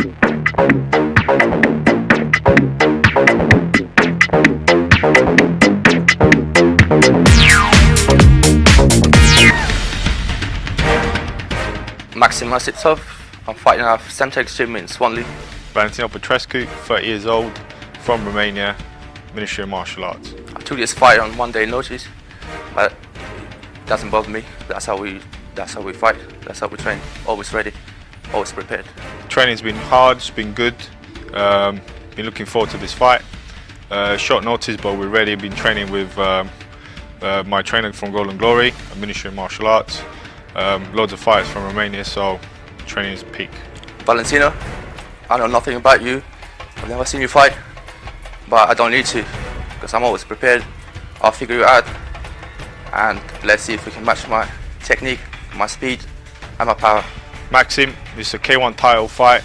MAXIN OSIPTSOV. I'm fighting out of Semtex gym in Swanley. VALENTINO PETRESCU, 30 years old, from Romania, Ministry of Martial Arts. I took this fight on 1 day notice, but it doesn't bother me. That's how we fight. That's how we train. Always ready, always prepared. Training's been hard, it's been good. Been looking forward to this fight. Short notice, but we're ready. Been training with my trainer from Golden Glory, Ministry of Martial Arts. Loads of fighters from Romania, so training is peak. Valentino, I know nothing about you. I've never seen you fight, but I don't need to, because I'm always prepared. I'll figure you out, and let's see if we can match my technique, my speed, and my power. Maxim, this is a K1 title fight.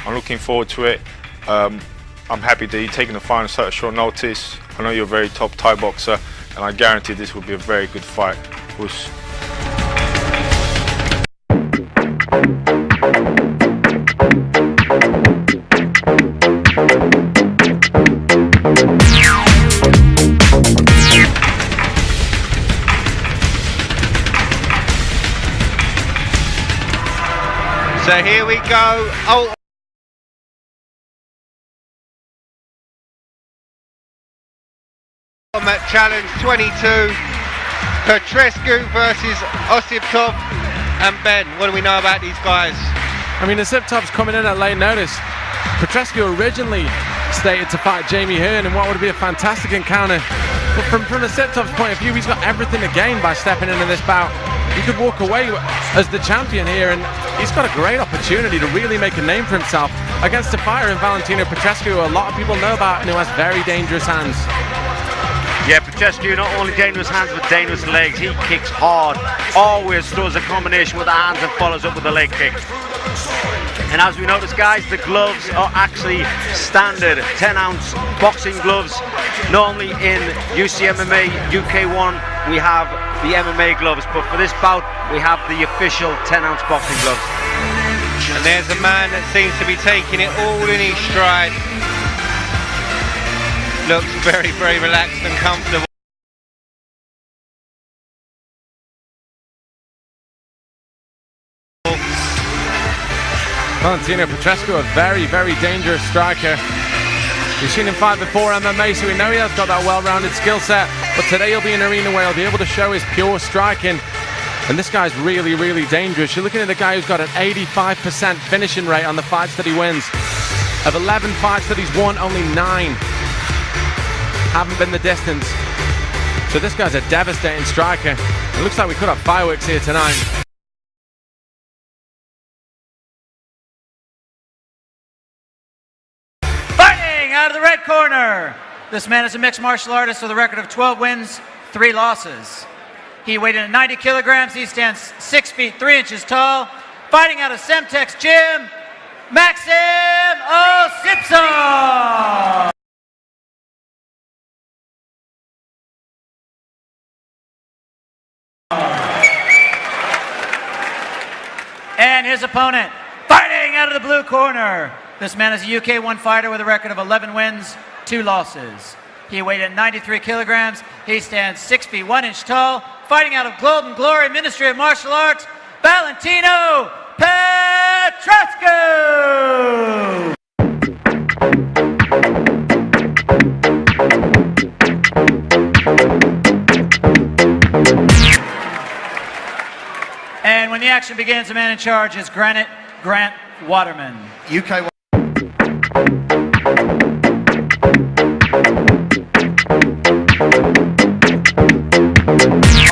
I'm looking forward to it. I'm happy that you're taking the fight on such a short notice. I know you're a very top Thai boxer, and I guarantee this will be a very good fight. Whoosh. So here we go. Ultimate Challenge 22, Petrescu versus Osiptsov. And Ben, what do we know about these guys? I mean, Osiptsov's coming in at late notice. Petrescu originally stated to fight Jamie Hearn in what would be a fantastic encounter. But from Osiptsov's point of view, he's got everything to gain by stepping into this bout. He could walk away as the champion here, and he's got a great opportunity to really make a name for himself against a fighter in Valentino Petrescu, who a lot of people know about and who has very dangerous hands. Yeah, Petrescu, not only dangerous hands but dangerous legs. He kicks hard, always throws a combination with the hands and follows up with a leg kick. And as we notice, guys, the gloves are actually standard 10-ounce boxing gloves. Normally in UCMMA, UK1, we have the MMA gloves, but for this bout, we have the official 10-ounce boxing gloves. And there's a man that seems to be taking it all in his stride. Looks very, very relaxed and comfortable. Valentino Petrescu, a very, very dangerous striker. We've seen him fight before MMA, so we know he has got that well-rounded skill set. But today he'll be in an arena where he'll be able to show his pure striking. And this guy's really, really dangerous. You're looking at a guy who's got an 85% finishing rate on the fights that he wins. Of 11 fights that he's won, only 9 haven't been the distance. So this guy's a devastating striker. It looks like we could have fireworks here tonight. Fighting out of the red corner, this man is a mixed martial artist with a record of 12 wins, 3 losses. He weighed in at 90 kilograms. He stands 6 feet 3 inches tall. Fighting out of Semtex gym, MAXIN OSIPTSOV. And his opponent, fighting out of the blue corner. This man is a UK1 fighter with a record of 11 wins, 2 losses. He weighed in 93 kilograms. He stands 6 feet 1 inch tall. Fighting out of Golden Glory, Ministry of Martial Arts, Valentino Petrescu. And when the action begins, the man in charge is Grant Waterman. UK.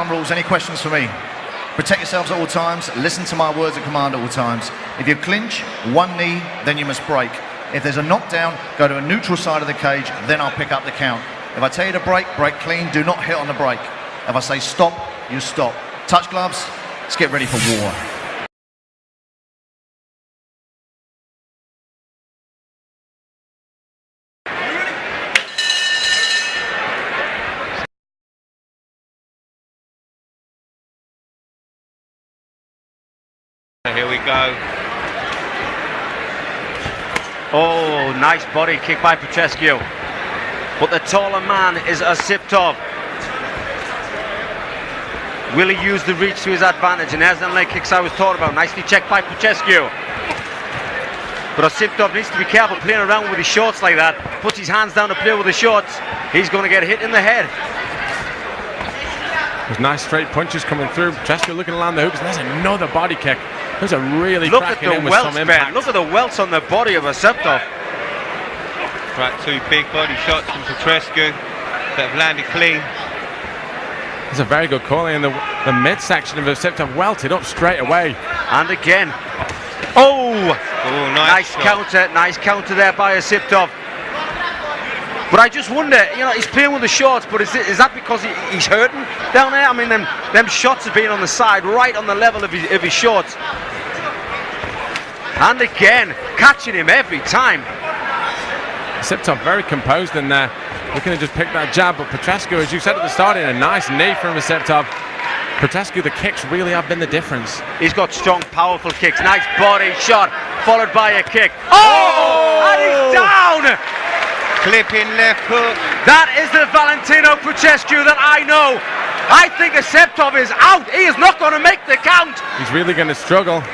Rules. Any questions for me? Protect yourselves at all times. Listen to my words of command at all times. If you clinch, one knee, then you must break. If there's a knockdown, go to a neutral side of the cage, then I'll pick up the count. If I tell you to break, break clean. Do not hit on the break. If I say stop, you stop. Touch gloves. Let's get ready for war. Here we go. Oh, nice body kick by Petrescu. But the taller man is Osiptsov. Will he use the reach to his advantage? And there's the leg kicks I was talking about. Nicely checked by Petrescu. But Osiptsov needs to be careful playing around with his shorts like that. Puts his hands down to play with the shorts. He's going to get hit in the head. There's nice straight punches coming through. Petrescu looking to land the hooks, and there's another body kick. There's a really Look at the in with some welts, impact. man. Look at the welts on the body of Osiptsov. Right, 2 big body shots from Petrescu that have landed clean. There's a very good call in the midsection of Osiptsov, welted up straight away. And again. Oh! Nice counter there by Osiptsov. But I just wonder, you know, he's playing with the shorts, but is that because he's hurting down there? I mean, them shots have been on the side, right on the level of his shorts. And again, catching him every time. Osiptsov very composed in there, looking to just pick that jab, but Petrescu, as you said at the start, in a nice knee from Osiptsov. Petrescu, the kicks really have been the difference. He's got strong, powerful kicks. Nice body shot, followed by a kick. Oh! And he's down! Clipping left hook. That is the Valentino Petrescu that I know. I think Osiptsov is out. He is not going to make the count. He's really going to struggle.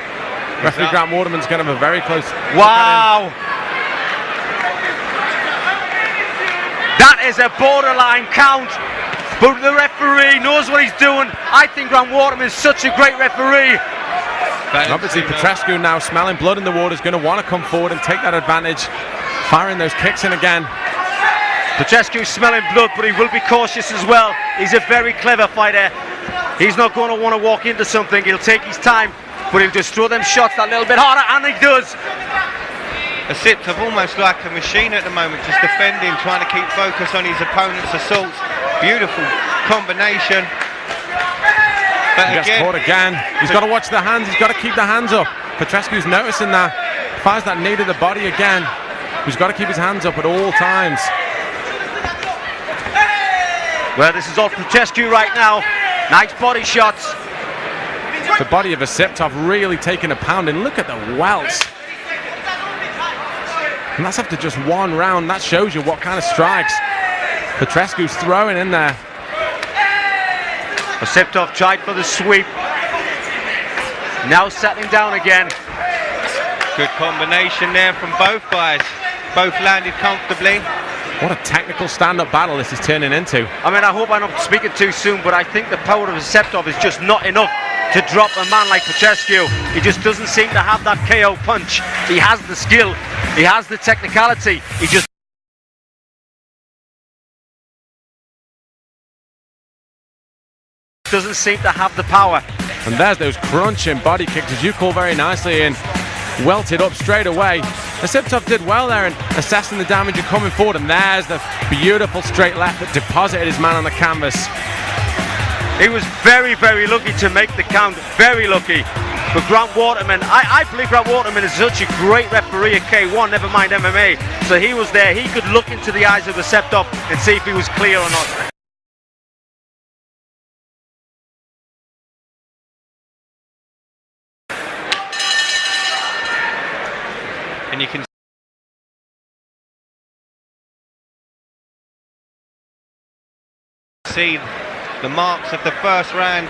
Referee Grant Waterman's going to have a very close. Wow. That is a borderline count. But the referee knows what he's doing. I think Grant Waterman is such a great referee. And obviously Petrescu now smelling blood in the water is going to want to come forward and take that advantage, firing those kicks in again. Petrescu smelling blood, but he will be cautious as well. He's a very clever fighter. He's not going to want to walk into something. He'll take his time, but he'll just throw them shots that little bit harder, and he does. Osiptsov almost like a machine at the moment, just defending, trying to keep focus on his opponent's assaults. Beautiful combination. But he gets caught again. He's got to watch the hands. He's got to keep the hands up. Petrescu's noticing that. Fires that knee to the body again. He's got to keep his hands up at all times. Well, this is all Petrescu right now. Nice body shots. The body of Osiptsov really taking a pounding. Look at the welts. And that's after just one round. That shows you what kind of strikes Petrescu's throwing in there. Osiptsov tried for the sweep. Now settling down again. Good combination there from both guys. Both landed comfortably. What a technical stand-up battle this is turning into. I mean, I hope I'm not speaking too soon, but I think the power of Osiptsov is just not enough to drop a man like Petrescu. He just doesn't seem to have that KO punch. He has the skill, he has the technicality, he just doesn't seem to have the power. And there's those crunching body kicks, as you call very nicely, in. Welted up straight away. Osiptsov did well there in assessing the damage and coming forward, and there's the beautiful straight left that deposited his man on the canvas. He was very, very lucky to make the count, very lucky. But Grant Waterman, I believe Grant Waterman is such a great referee at K1, never mind MMA. So he was there, he could look into the eyes of Osiptsov and see if he was clear or not. And you can see the marks of the first round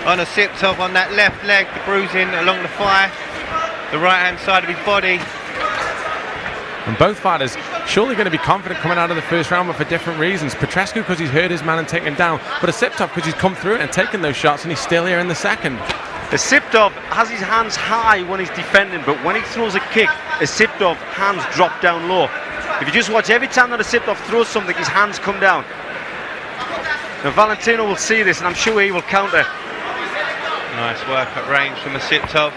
on Osiptsov on that left leg, the bruising along the thigh, the right hand side of his body. And both fighters surely going to be confident coming out of the first round, but for different reasons. Petrescu because he's hurt his man and taken him down, but Osiptsov because he's come through it and taken those shots, and he's still here in the second. Osiptsov has his hands high when he's defending, but when he throws a kick, Osiptsov hands drop down low. If you just watch, every time that Osiptsov throws something, his hands come down. Now Valentino will see this, and I'm sure he will counter. Nice work at range from Osiptsov.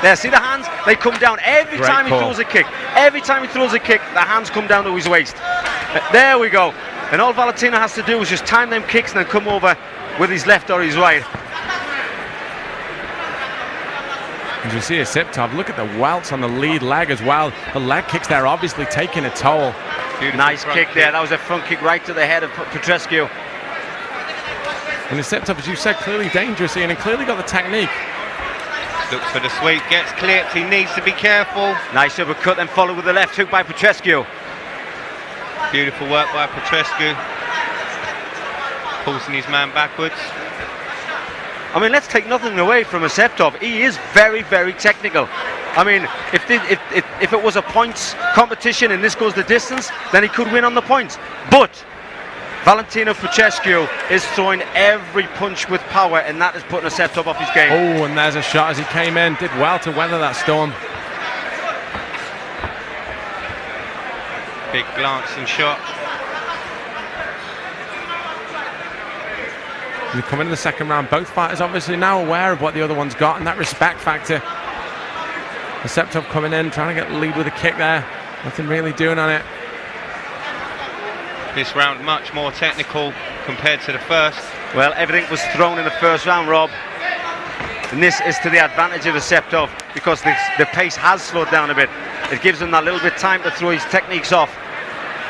There, see the hands? They come down every Great time he call. throws a kick. Every time he throws a kick, the hands come down to his waist. There we go. And all Valentino has to do is just time them kicks and then come over with his left or his right. As you see Osiptsov, look at the welts on the lead leg as well. The leg kicks there obviously taking a toll. Beautiful Nice front kick there. That was a front kick right to the head of Petrescu. And Osiptsov, as you said, clearly dangerous, Ian, and clearly got the technique. Looks for the sweep, gets clipped, he needs to be careful. Nice uppercut, then followed with the left hook by Petrescu. Beautiful work by Petrescu. Pulsing his man backwards. I mean, let's take nothing away from Osiptsov. He is very, very technical. I mean, if it was a points competition and this goes the distance, then he could win on the points. But Valentino Petrescu is throwing every punch with power, and that is putting Osiptsov off his game. Oh, and there's a shot as he came in. Did well to weather that storm. Big glancing shot. We come into the second round. Both fighters obviously now aware of what the other one's got, and that respect factor. Osiptsov coming in, trying to get the lead with a kick there. Nothing really doing on it. This round much more technical compared to the first. Well, everything was thrown in the first round, Rob. And this is to the advantage of Osiptsov because the pace has slowed down a bit. It gives him that little bit of time to throw his techniques off.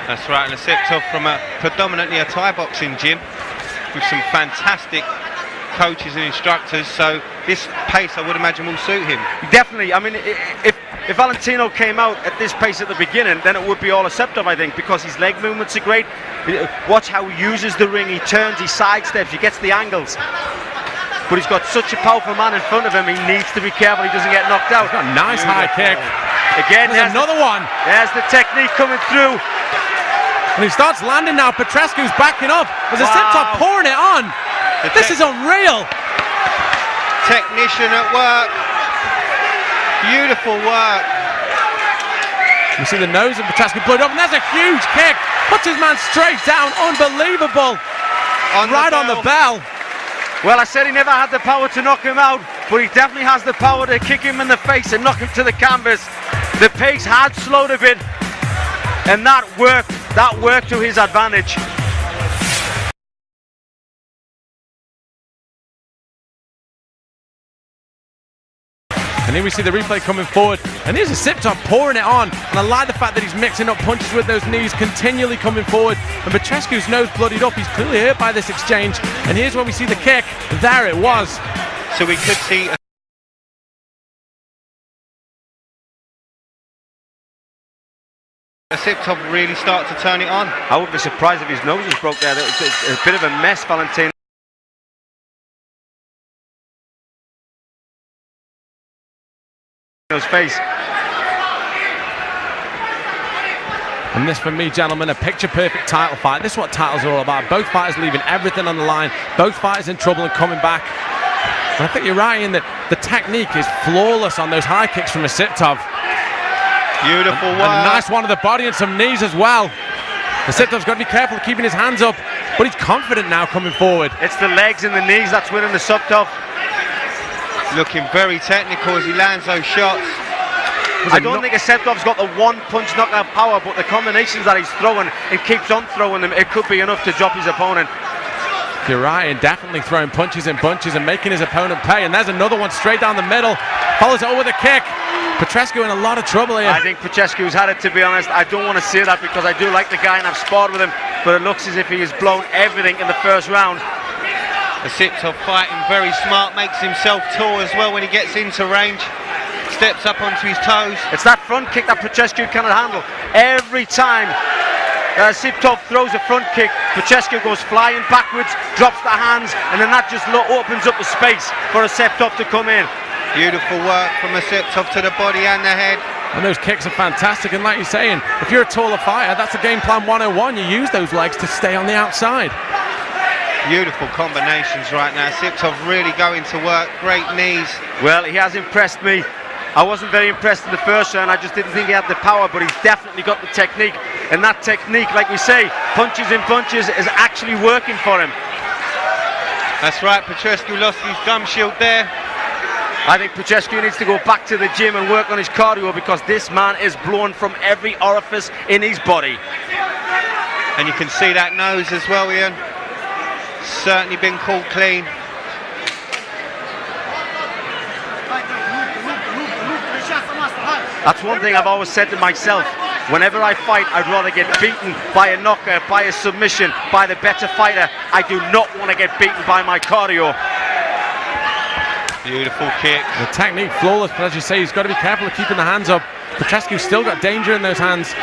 That's right, and Osiptsov from predominantly a Thai boxing gym with some fantastic coaches and instructors, so this pace I would imagine will suit him. Definitely. I mean, if Valentino came out at this pace at the beginning, then it would be all Osiptsov, I think, because his leg movements are great. Watch how he uses the ring, he turns, he sidesteps, he gets the angles. But he's got such a powerful man in front of him, he needs to be careful he doesn't get knocked out. He's got a nice high kick. Again, there's another one. There's the technique coming through. And he starts landing now. Petrescu's backing up. There's Osiptsov pouring it on. This is unreal. Technician at work. Beautiful work. You see the nose of Petrescu blood up, and there's a huge kick. Puts his man straight down. Unbelievable. Right on the bell. Well, I said he never had the power to knock him out, but he definitely has the power to kick him in the face and knock him to the canvas. The pace had slowed a bit, and that worked to his advantage. And here we see the replay coming forward, and here's Osiptsov pouring it on, and I like the fact that he's mixing up punches with those knees, continually coming forward, and Petrescu's nose bloodied up. He's clearly hurt by this exchange, and here's where we see the kick. There it was. So we could see Osiptsov really start to turn it on. I wouldn't be surprised if his nose was broke there. It's a bit of a mess, Valentino. Face. And this, for me, gentlemen, a picture-perfect title fight. This is what titles are all about. Both fighters leaving everything on the line. Both fighters in trouble and coming back. And I think you're right in that the technique is flawless on those high kicks from Osiptsov. Beautiful work. And a nice one to the body and some knees as well. Osiptsov's got to be careful of keeping his hands up, but he's confident now coming forward. It's the legs and the knees that's winning the Osiptsov. Looking very technical as he lands those shots. I don't think Osiptsov's got the one punch knockout power, but the combinations that he's throwing and keeps on throwing them, it could be enough to drop his opponent. You're right, and definitely throwing punches and bunches and making his opponent pay. And there's another one straight down the middle. Follows it over the kick. Petrescu in a lot of trouble here. I think Petrescu's had it, to be honest. I don't want to say that because I do like the guy and I've sparred with him, but it looks as if he has blown everything in the first round. Osiptsov fighting very smart, makes himself tall as well when he gets into range. Steps up onto his toes. It's that front kick that Petrescu cannot handle. Every time Osiptsov throws a front kick, Petrescu goes flying backwards, drops the hands, and then that just opens up the space for Osiptsov to come in. Beautiful work from Osiptsov to the body and the head. And those kicks are fantastic, and like you're saying, if you're a taller fighter, that's a game plan 101. You use those legs to stay on the outside. Beautiful combinations right now. Osiptsov really going to work. Great knees. Well, he has impressed me. I wasn't very impressed in the first round. I just didn't think he had the power, but he's definitely got the technique. And that technique, like we say, punches in bunches, is actually working for him. That's right. Petrescu lost his gum shield there. I think Petrescu needs to go back to the gym and work on his cardio because this man is blown from every orifice in his body. And you can see that nose as well, Ian. Certainly been caught clean. That's one thing I've always said to myself. Whenever I fight, I'd rather get beaten by a knockout, by a submission, by the better fighter. I do not want to get beaten by my cardio. Beautiful kick. The technique flawless, but as you say, he's got to be careful of keeping the hands up. Petrescu's still got danger in those hands.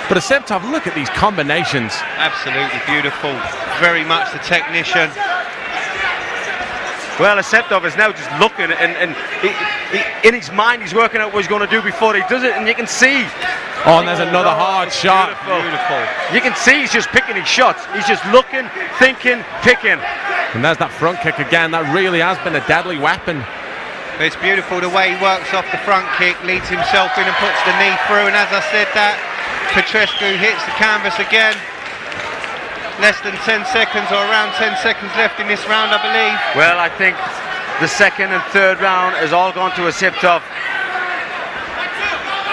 But Osiptsov, look at these combinations. Absolutely beautiful. Very much the technician. Well, Osiptsov is now just looking, and he, in his mind he's working out what he's going to do before he does it, and you can see. Oh, and there's another hard shot. Beautiful. You can see he's just picking his shots. He's just looking, thinking, picking. And there's that front kick again. That really has been a deadly weapon. It's beautiful the way he works off the front kick, leads himself in and puts the knee through, and as I said that, Petrescu hits the canvas again. Less than 10 seconds, or around 10 seconds left in this round, I believe. Well, I think the second and third round has all gone to Osiptsov.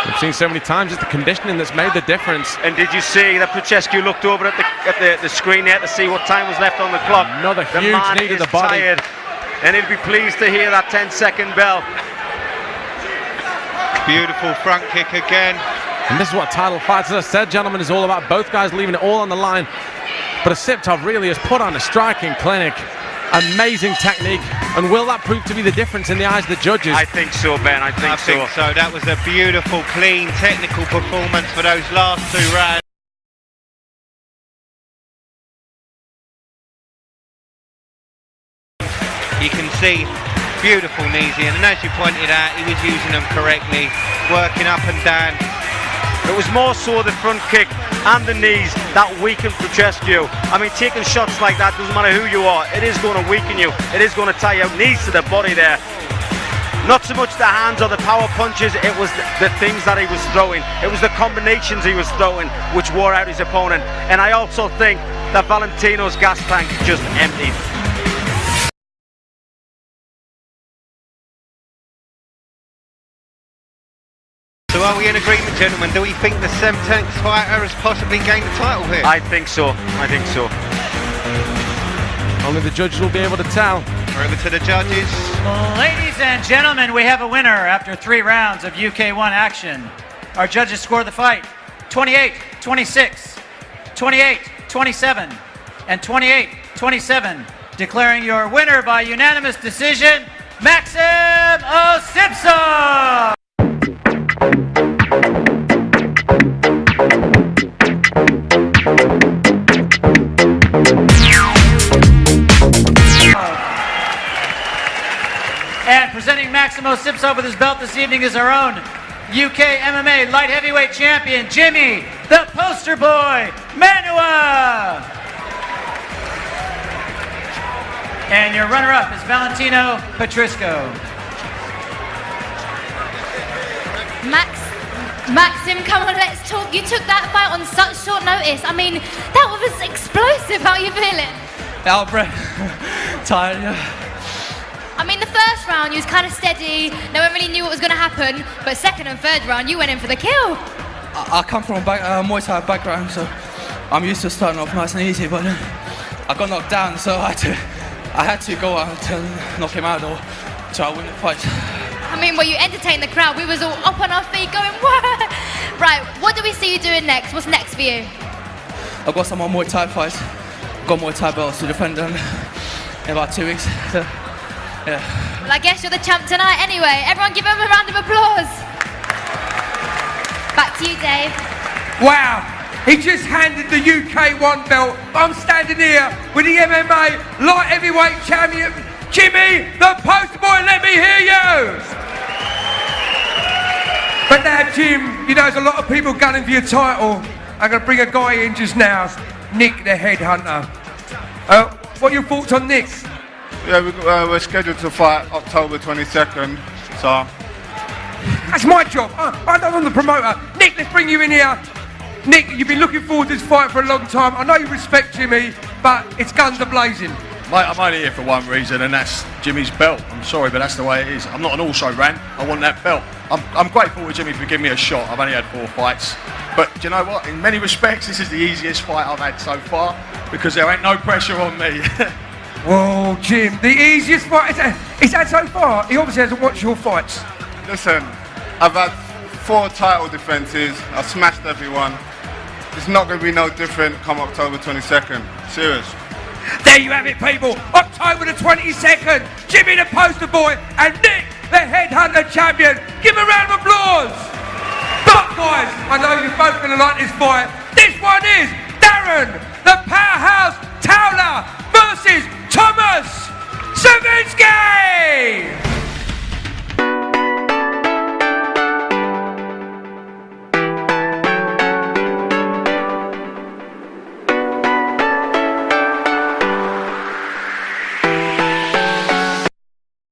We've seen so many times it's the conditioning that's made the difference. And did you see that Petrescu looked over at the screen there to see what time was left on the clock? Another the huge man knee to is the body. Tired, and he'll be pleased to hear that 10-second bell. Beautiful front kick again. And this is what title fights, as I said, gentlemen, is all about. Both guys leaving it all on the line. But Osiptsov really has put on a striking clinic. Amazing technique. And will that prove to be the difference in the eyes of the judges? I think so, Ben. I think so. That was a beautiful, clean, technical performance for those last two rounds. You can see beautiful knees in, and as you pointed out, he was using them correctly, working up and down. It was more so the front kick and the knees that weakened Petrescu. I mean, taking shots like that, doesn't matter who you are, it is going to weaken you. It is going to tie you out. Knees to the body there. Not so much the hands or the power punches, it was the things that he was throwing. It was the combinations he was throwing which wore out his opponent. And I also think that Valentino's gas tank just emptied. So are we in agreement, gentlemen? Do we think the 17th fighter has possibly gained the title here? I think so. I think so. Only the judges will be able to tell. Over to the judges. Ladies and gentlemen, we have a winner after 3 rounds of UK1 action. Our judges scored the fight 28-26, 28-27, and 28-27, declaring your winner by unanimous decision, MAXIN OSIPTSOV! And presenting MAXIN OSIPTSOV with his belt this evening is our own UCMMA light heavyweight champion, Jimmy, the poster boy, Manua. And your runner-up is Valentino Petrescu. Maxim, come on, let's talk. You took that fight on such short notice. I mean, that was explosive. How are you feeling? Out of breath. Tired, yeah. I mean, the first round you was kind of steady. No one really knew what was going to happen. But second and third round, you went in for the kill. I come from a Muay Thai background, so I'm used to starting off nice and easy. But I got knocked down, so I had to go out to knock him out or try to win the fight. I mean, well, you entertained the crowd. We was all up on our feet going, what? Right, what do we see you doing next? What's next for you? I've got some more Muay Thai fights. I've got Muay Thai belts to defend them in about 2 weeks. So, yeah. Well, I guess you're the champ tonight anyway. Everyone give him a round of applause. Back to you, Dave. Wow, he just handed the UK1 belt. I'm standing here with the MMA light heavyweight champion, Jimmy, the poster boy. Let me hear you. But now, Jim, you know there's a lot of people gunning for your title. I'm going to bring a guy in just now, Nick the Headhunter. What are your thoughts on Nick? Yeah, we're scheduled to fight October 22nd, so... That's my job. I'm the promoter. Nick, let's bring you in here. Nick, you've been looking forward to this fight for a long time. I know you respect Jimmy, but it's guns a-blazing. Mate, I'm only here for one reason, and that's Jimmy's belt. I'm sorry, but that's the way it is. I'm not an also-ran. I want that belt. I'm grateful to Jimmy for giving me a shot. I've only had 4 fights. But do you know what? In many respects, this is the easiest fight I've had so far because there ain't no pressure on me. Whoa, Jim, the easiest fight is that so far? He obviously hasn't watched your fights. Listen, I've had 4 title defences. I've smashed everyone. It's not going to be no different come October 22nd. Serious. There you have it, people. October the 22nd, Jimmy the poster boy and Nick the headhunter champion. Give a round of applause. But guys, I know you're both going to like this fight. This one is Darren, the powerhouse